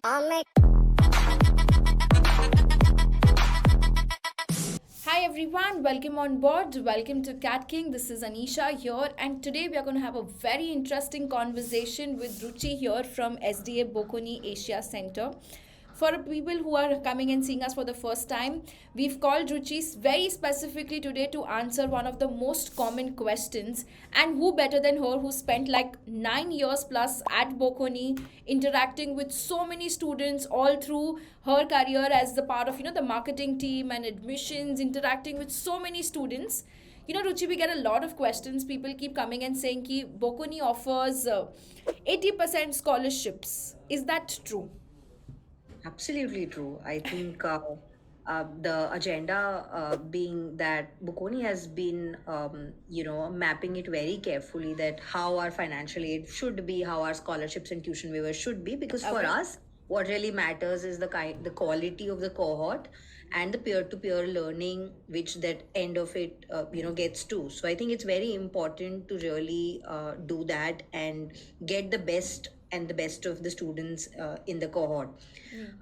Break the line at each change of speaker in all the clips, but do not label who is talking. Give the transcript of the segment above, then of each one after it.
Hi everyone, welcome on board. Welcome to CATKing. This is Anisha here, and today we are going to have a very interesting conversation with Ruchi here from SDA Bocconi Asia Center. For people who are coming and seeing us for the first time, we've called Ruchi very specifically today to answer one of the most common questions. And who better than her, who spent like 9 years plus at Bocconi, interacting with so many students all through her career as the part of the marketing team and admissions, interacting with so many students. Ruchi, we get a lot of questions. People keep coming and saying ki Bocconi offers 80% scholarships. Is that true?
Absolutely true. I think the agenda being that Bocconi has been, mapping it very carefully that how our financial aid should be, how our scholarships and tuition waivers should be. Because for
Okay.
us, what really matters is the quality of the cohort and the peer-to-peer learning, which that end of it, gets to. So I think it's very important to really do that and get the best and the best of the students in the cohort.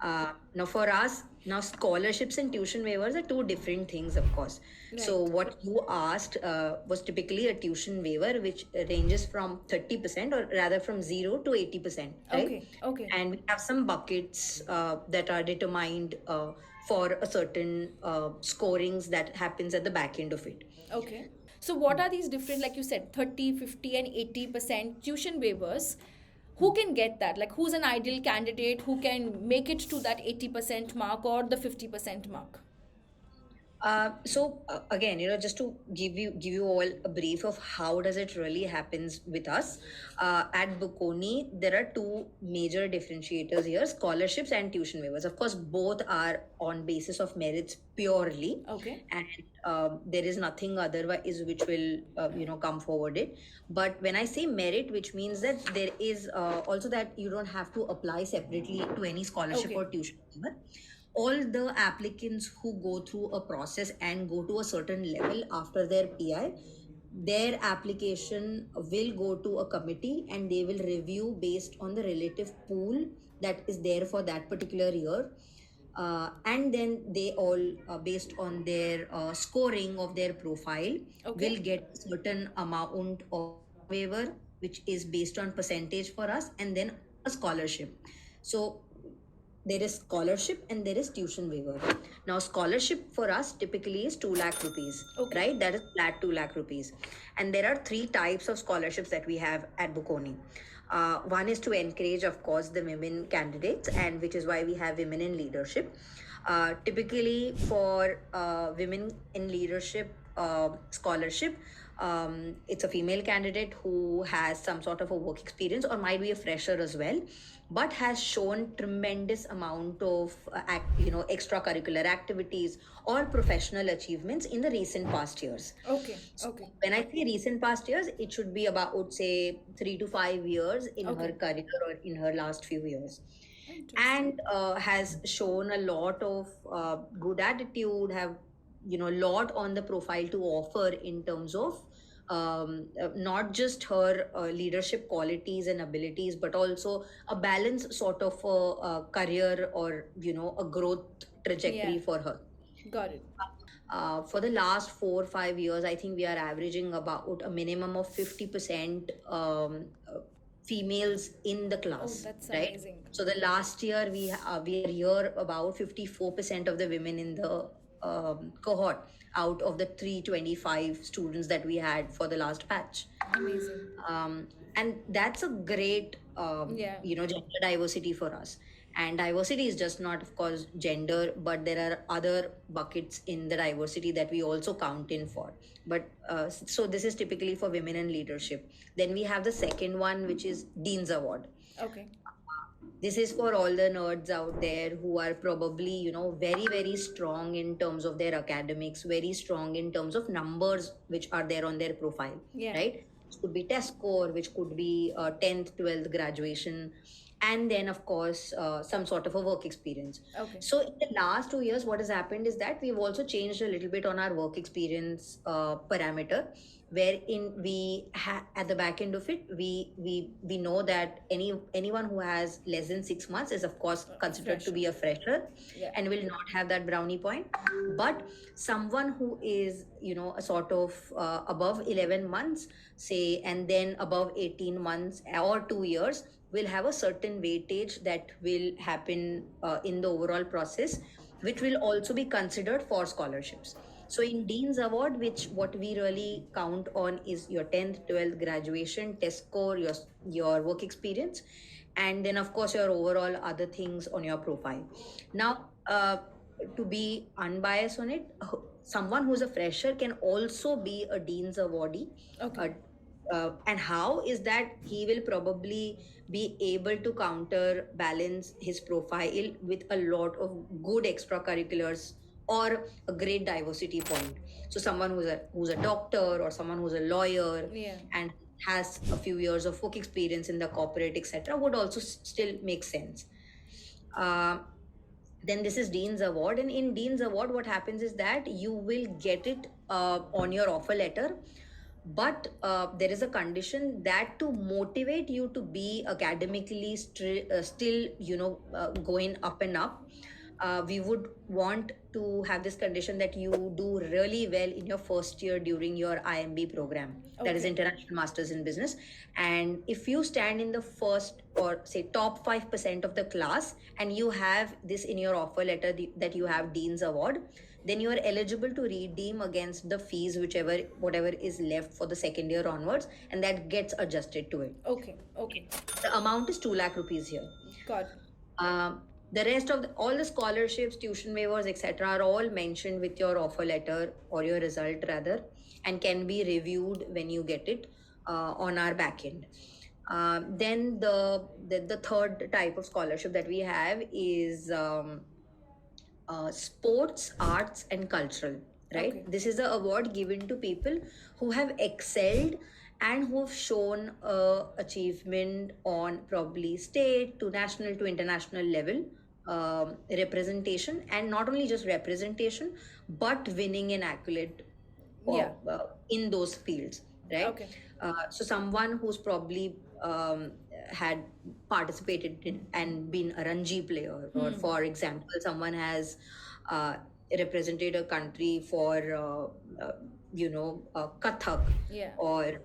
Now, for us, now scholarships and tuition waivers are two different things, of course. So,
Right.
what you asked was typically a tuition waiver, which ranges from 30% or rather from 0 to 80%, right?
Okay.
And we have some buckets that are determined for a certain scorings that happens at the back end of it.
Okay. So what are these different, like you said, 30, 50, and 80% tuition waivers? Who can get that? Like who's an ideal candidate who can make it to that 80% mark or the 50% mark?
Again, just to give you all a brief of how does it really happens with us. At Bocconi, there are two major differentiators here: scholarships and tuition waivers. Of course, both are on basis of merits purely,
Okay.
and there is nothing otherwise which will come forward it. But when I say merit, which means that there is also that you don't have to apply separately to any scholarship
Okay.
or tuition waiver. All the applicants who go through a process and go to a certain level after their PI, their application will go to a committee and they will review based on the relative pool that is there for that particular year. And then they all, based on their scoring of their profile,
Okay.
will get a certain amount of waiver, which is based on percentage for us, and then a scholarship. So there is scholarship and there is tuition waiver. Now, scholarship for us typically is 2 lakh rupees,
Okay.
right? That is flat 2 lakh rupees. And there are three types of scholarships that we have at Bocconi. One is to encourage, of course, the women candidates, and which is why we have women in leadership. Typically, for women in leadership scholarship, it's a female candidate who has some sort of a work experience or might be a fresher as well, but has shown tremendous amount of extracurricular activities or professional achievements in the recent past years.
Okay.
So
Okay.
when I say recent past years, it should be about, I would say, 3 to 5 years in her
Okay.
career or in her last few years,
Interesting.
and has shown a lot of good attitude, have lot on the profile to offer in terms of not just her leadership qualities and abilities, but also a balanced sort of a career or a growth
Yeah.
trajectory for her.
Got it.
For the last 4 or 5 years, I think we are averaging about a minimum of 50% females in the
Oh,
class,
that's
right?
amazing.
So the last year we are here about 54% of the women in the cohort out of the 325 students that we had for the last batch.
Amazing.
And that's a great
Yeah.
gender diversity for us. And diversity is just not, of course, gender, but there are other buckets in the diversity that we also count in for. But so this is typically for women in leadership. Then we have the second one, which is Dean's Award.
Okay.
This is for all the nerds out there who are probably very very strong in terms of their academics, very strong in terms of numbers which are there on their profile,
Yeah.
right? It could be test score, which could be 10th 12th graduation, and then of course some sort of a work experience.
Okay.
So in the last 2 years, what has happened is that we've also changed a little bit on our work experience parameter, wherein at the back end of it, we know that anyone who has less than 6 months is of course considered to be a fresher,
Yeah.
and will not have that brownie point. But someone who is, a sort of above 11 months, say, and then above 18 months or 2 years, will have a certain weightage that will happen in the overall process, which will also be considered for scholarships. So in Dean's Award, which what we really count on is your 10th, 12th graduation, test score, your work experience, and then of course your overall other things on your profile. Now, to be unbiased on it, someone who's a fresher can also be a Dean's Awardee.
Okay.
And how is that? He will probably be able to counterbalance his profile with a lot of good extracurriculars or a great diversity point. So someone who's a doctor, or someone who's a lawyer,
Yeah.
and has a few years of work experience in the corporate, etc., would also still make sense. Uh, then this is Dean's Award, and in Dean's Award, what happens is that you will get it on your offer letter, but there is a condition that to motivate you to be academically still, going up and up, we would want to have this condition that you do really well in your first year during your IMB program, that is
Okay.
International Masters in Business. And if you stand in the first, or say top 5% of the class, and you have this in your offer letter, that you have Dean's Award, then you are eligible to redeem against the fees, whatever is left for the second year onwards, and that gets adjusted to it.
Okay. Okay.
The amount is 2 lakh rupees here.
Got.
The rest of all the scholarships, tuition waivers, etc., are all mentioned with your offer letter, or your result rather, and can be reviewed when you get it on our back end. Then the third type of scholarship that we have is sports, arts, and cultural. Right.
Okay.
This is the award given to people who have excelled and who have shown achievement on probably state to national to international level representation, and not only just representation, but winning an accolade
Yeah.
in those fields, right?
Okay.
So someone who's probably had participated in and been a Ranji player, or for example, someone has represented a country for Kathak,
Yeah.
or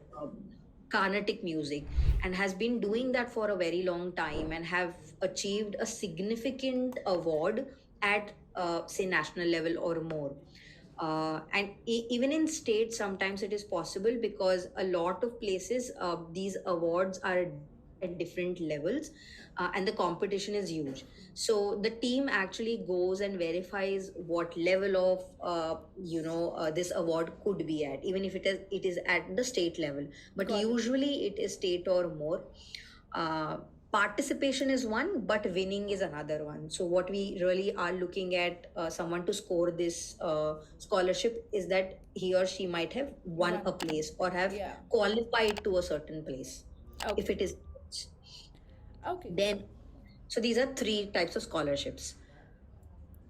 Carnatic music, and has been doing that for a very long time, and have achieved a significant award at say national level or more. And even in states, sometimes it is possible, because a lot of places these awards are at different levels, and the competition is huge. So the team actually goes and verifies what level of this award could be at, even if it is at the state level, but
Got it.
usually it is state or more. Participation is one, but winning is another one. So what we really are looking at someone to score this scholarship is that he or she might have won
Won.
a place, or have
Yeah.
qualified to a certain place.
Okay.
If it is,
Okay.
then, so these are three types of scholarships.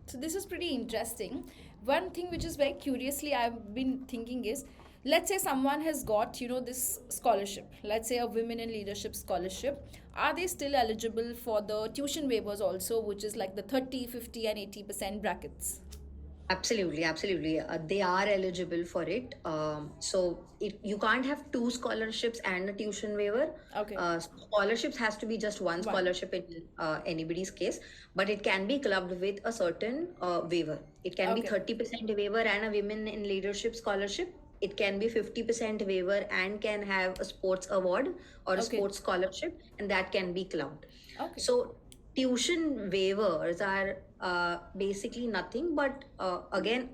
So this is pretty interesting. One thing which is very curiously I've been thinking is, let's say someone has got, this scholarship, let's say a women in leadership scholarship, are they still eligible for the tuition waivers also, which is like the 30, 50 and 80% brackets?
Absolutely, absolutely. They are eligible for it. So you can't have two scholarships and a tuition waiver.
Okay.
Scholarships has to be just one scholarship in anybody's case, but it can be clubbed with a certain waiver. It can be
Okay.
30% waiver and a women in leadership scholarship. It can be 50% waiver and can have a sports award or a
Okay.
sports scholarship, and that can be clubbed.
Okay.
So tuition waivers are basically nothing but again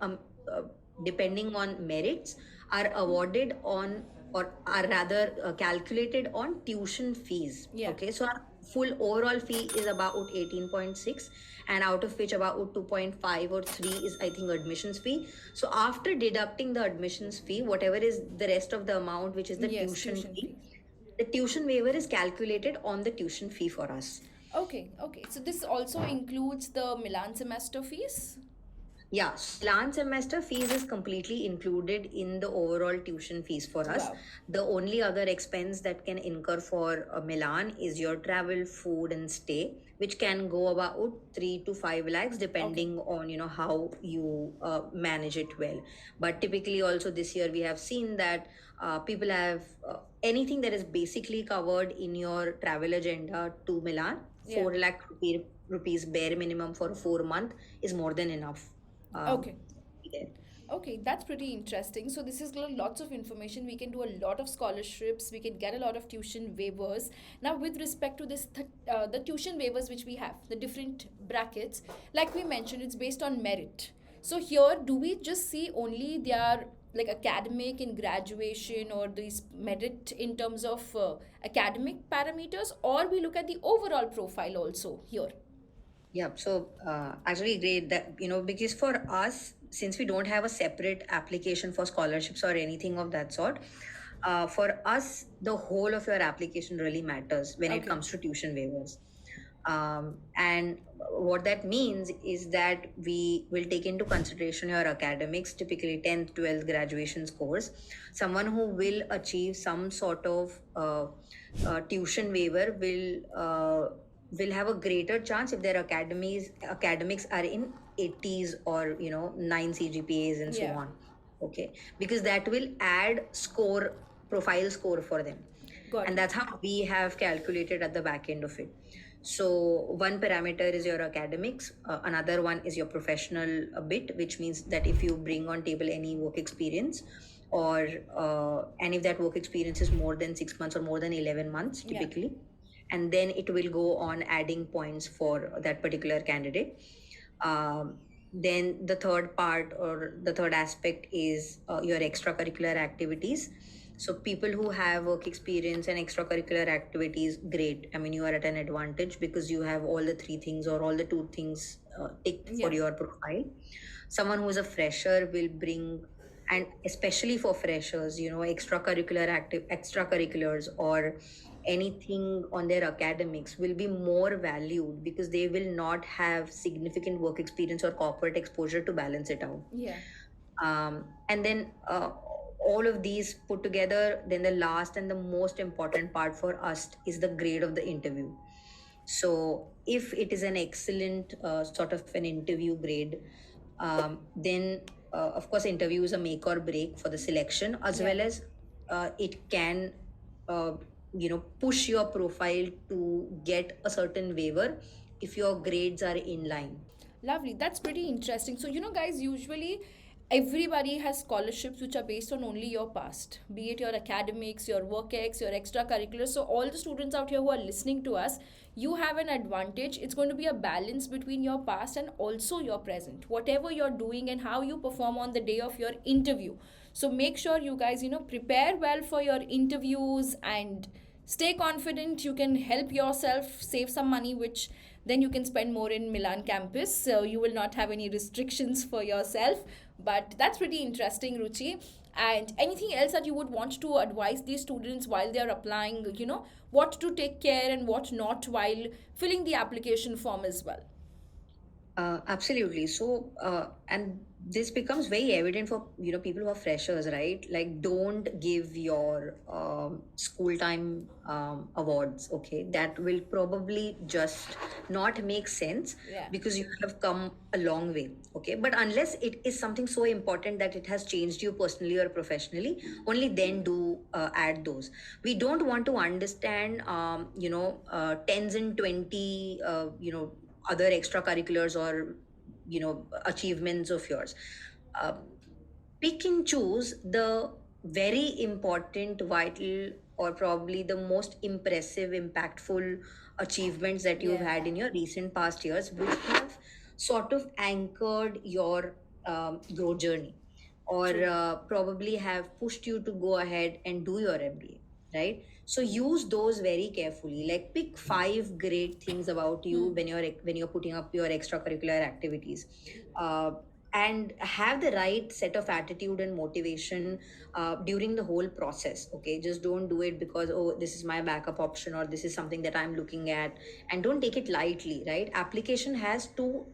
depending on merits, are awarded on, or are rather calculated on tuition fees.
Yeah.
Okay, so our full overall fee is about 18.6, and out of which about 2.5 or 3 is, I think, admissions fee. So after deducting the admissions fee, whatever is the rest of the amount, which is the
Yes,
tuition
tuition
fee,
fees.
the tuition waiver is calculated on the tuition fee for us.
Okay. Okay. So this also includes the Milan semester fees?
Yeah, so Milan semester fees is completely included in the overall tuition fees for us.
Wow.
The only other expense that can incur for Milan is your travel, food, and stay, which can go about 3 to 5 lakhs
Okay.
depending on how you manage it well. But typically, also this year we have seen that people have anything that is basically covered in your travel agenda to Milan,
Yeah.
4 lakh rupees bare minimum for 4 month is more than enough. um,
Okay.
there.
Okay, that's pretty interesting. So this is lots of information. We can do a lot of scholarships. We can get a lot of tuition waivers. Now, with respect to the tuition waivers which we have, the different brackets, like we mentioned, it's based on merit. So here, do we just see only their like academic in graduation or these merit in terms of academic parameters, or we look at the overall profile also here?
Yeah, so actually great that because for us, since we don't have a separate application for scholarships or anything of that sort, for us the whole of your application really matters when it
Okay.
comes to tuition waivers. And what that means is that we will take into consideration your academics, typically 10th, 12th graduation scores. Someone who will achieve some sort of tuition waiver will have a greater chance if their academics are in 80s or 9 CGPAs and so
Yeah.
on. Okay, because that will add profile score for them,
Got
and
it.
that's how we have calculated at the back end of it. So one parameter is your academics, another one is your professional bit, which means that if you bring on table any work experience, or and if that work experience is more than 6 months or more than 11 months
Yeah.
typically, and then it will go on adding points for that particular candidate. Then the third part or the third aspect is your extracurricular activities. So people who have work experience and extracurricular activities, great. I mean, you are at an advantage because you have all the three things or all the two things ticked for
Yeah.
your profile. Someone who is a fresher will bring, and especially for freshers, extracurriculars or anything on their academics will be more valued because they will not have significant work experience or corporate exposure to balance it out.
Yeah.
And then all of these put together, then the last and the most important part for us is the grade of the interview. So if it is an excellent sort of an interview grade, then of course interview is a make or break for the selection, as
Yeah.
well as it can uh, push your profile to get a certain waiver if your grades are in line.
Lovely. That's pretty interesting. So, guys, usually everybody has scholarships which are based on only your past, be it your academics, your work ex, your extracurriculars. So, all the students out here who are listening to us, you have an advantage. It's going to be a balance between your past and also your present, whatever you're doing and how you perform on the day of your interview. So, make sure you guys, prepare well for your interviews and stay confident. You can help yourself save some money, which then you can spend more in Milan campus, so you will not have any restrictions for yourself. But that's pretty interesting, Ruchi. And anything else that you would want to advise these students while they are applying, what to take care and what not while filling the application form as well?
Absolutely. So, and this becomes very evident for people who are freshers, right? Like, don't give your school time awards. Okay, that will probably just not make sense
Yeah.
because you have come a long way. Okay, but unless it is something so important that it has changed you personally or professionally, only then do add those. We don't want to understand, tens and 20, other extracurriculars or achievements of yours. um, Pick and choose the very important, vital, or probably the most impressive, impactful achievements that you've
Yeah.
had in your recent past years, which have sort of anchored your growth journey, or
True.
probably have pushed you to go ahead and do your MBA, right? So use those very carefully. Like, pick 5 great things about you
Hmm.
when you're putting up your extracurricular activities. Uh, and have the right set of attitude and motivation during the whole process. Okay, just don't do it because, oh, this is my backup option or this is something that I'm looking at, and don't take it lightly, right? Application has two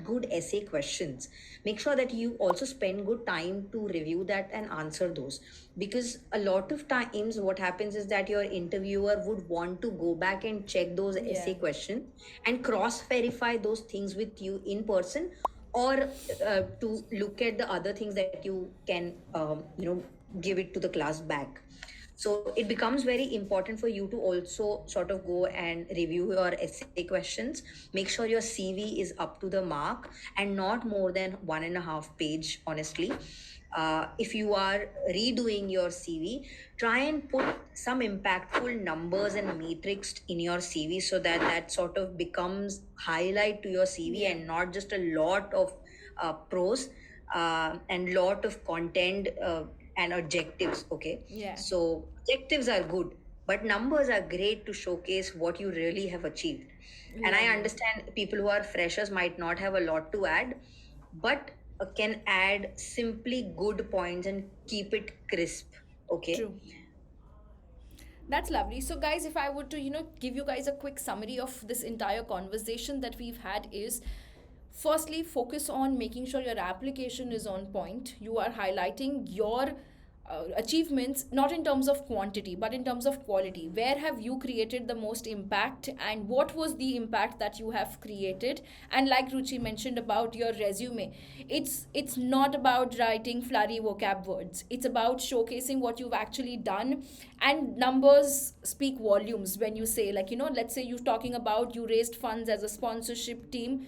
good essay questions. Make sure that you also spend good time to review that and answer those, because a lot of times what happens is that your interviewer would want to go back and check those essay questions and cross verify those things with you in person, or to look at the other things that you can give it to the class back. So it becomes very important for you to also sort of go and review your essay questions. Make sure your CV is up to the mark and not more than 1.5 page, honestly. If you are redoing your CV, try and put some impactful numbers and metrics in your CV, so that that sort of becomes highlight to your CV and not just a lot of prose and lot of content and adjectives. Okay, so adjectives are good, but numbers are great to showcase what you really have achieved. And I understand people who are freshers might not have a lot to add, but can add simply good points and keep it crisp. Okay.
True. That's lovely. So, guys, if I were to, give you guys a quick summary of this entire conversation that we've had is, firstly, focus on making sure your application is on point. You are highlighting your achievements, not in terms of quantity, but in terms of quality. Where have you created the most impact, and what was the impact that you have created? And like Ruchi mentioned about your resume, it's not about writing flurry vocab words. It's about showcasing what you've actually done, and numbers speak volumes. When you say, like, let's say you're talking about you raised funds as a sponsorship team,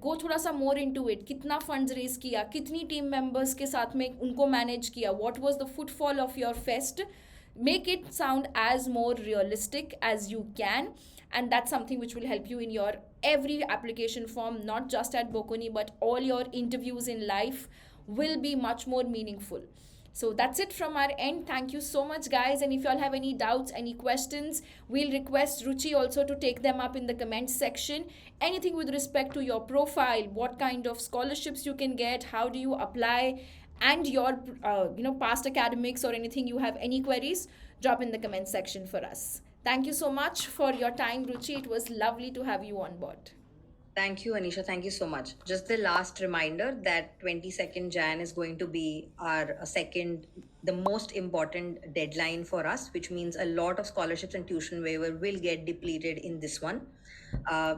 गो थोड़ा सा more into it, कितना funds raise किया, कितनी team members के साथ में उनको manage किया, what was the footfall of your fest. Make it sound as more realistic as you can, and that's something which will help you in your every application form, not just at Bocconi but all your interviews in life will be much more meaningful. So that's it from our end. Thank you so much, guys. And if you all have any doubts, any questions, we'll request Ruchi also to take them up in the comments section. Anything with respect to your profile, what kind of scholarships you can get, how do you apply, and your past academics, or anything you have any queries, drop in the comments section for us. Thank you so much for your time, Ruchi. It was lovely to have you on board.
Thank you, Anisha. Thank you so much. Just the last reminder that 22nd Jan is going to be our second, the most important deadline for us, which means a lot of scholarships and tuition waiver will get depleted in this one.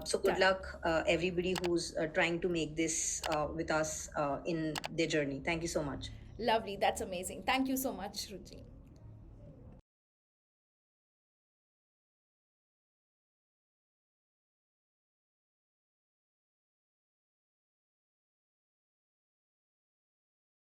So good luck, everybody who's trying to make this with us in their journey. Thank you so much.
Lovely. That's amazing. Thank you so much, Ruchi.